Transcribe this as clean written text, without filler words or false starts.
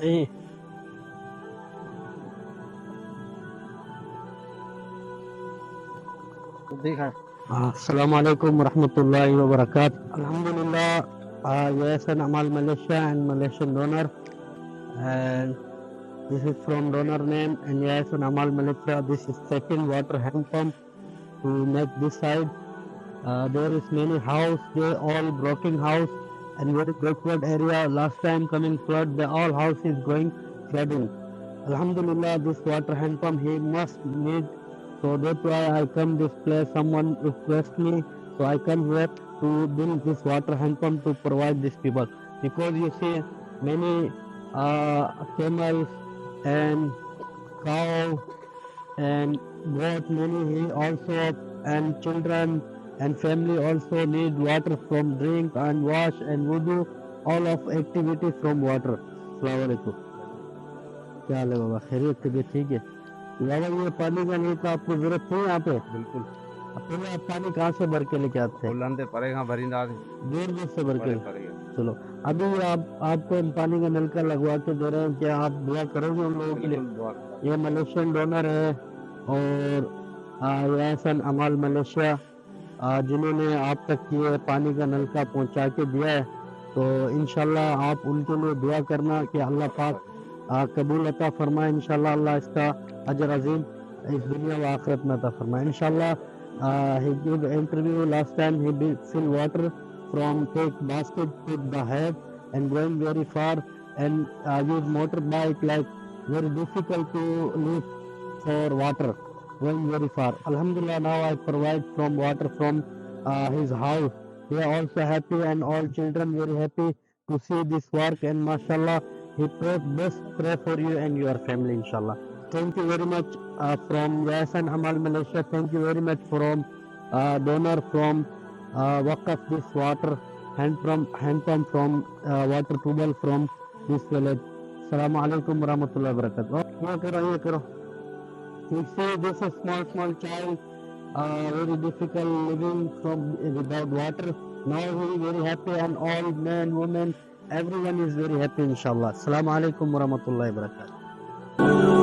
Hey. Assalamu alaikum warahmatullahi wabarakatuh. Alhamdulillah, yes, an Amal Malaysia and Malaysian donor, and this is from donor name, and yes, an Amal Malaysia. This is second water hand pump to make this side. There is many house, they all broken house and very backward area. Last time coming flood, the all house is going flooding. Alhamdulillah, this water hand pump he must need. So that's why I come this place. Someone request me, so I come here to build this water hand pump to provide these people. Because you see many camels and cow and goat many he also and children and family also need water from drink and wash and wudu, all of activity from water. Assalamu alaikum. क्या हाल है बाबा, खैरियत तबीयत ठीक है बाबा? ये पानी का नहीं का आपको जरूरत है यहाँ पे? बिल्कुल। अब पहले आप पानी कहाँ से भर के लेके आते हैं? बुलंदे पड़ेगा भरिंदा दूर से भर के पड़ेगा। चलो अभी आपको हम पानी का नलका लगवा के दे रहे हैं, क्या आप दुआ करोगे उन लोगों के लिए? ये मलेशियन डोनर है और एहसन अमाल मलेशिया जिन्होंने आप तक ये पानी का नलका पहुंचा के दिया है, तो इंशाल्लाह आप उनके लिए दुआ करना कि अल्लाह पाक कबूल अता फरमाए। इंशाल्लाह अल्लाह इसका अजर अजीम इस दुनिया व आखिरत में अता फरमाए इंशाल्लाह। He gave interview last time. He fill water from take basket to the head and going very far and use motorbike, like very difficult to live for water, going very far. Alhamdulillah, now I provide from water from his house. They are also happy and all children very happy to see this work, and mashallah he best pray for you and your family inshallah. Thank you very much from Yasan Amal Malaysia. Thank you very much from donor from Waqaf this water hand pump from water tubal from this village. Assalamu alaikum warahmatullahi wabarakatuh. ये करो you see this is small child very difficult living from without water. Now he is very happy and all men, women, everyone is very happy inshallah. Assalamu alaikum warahmatullahi wabarakatuh.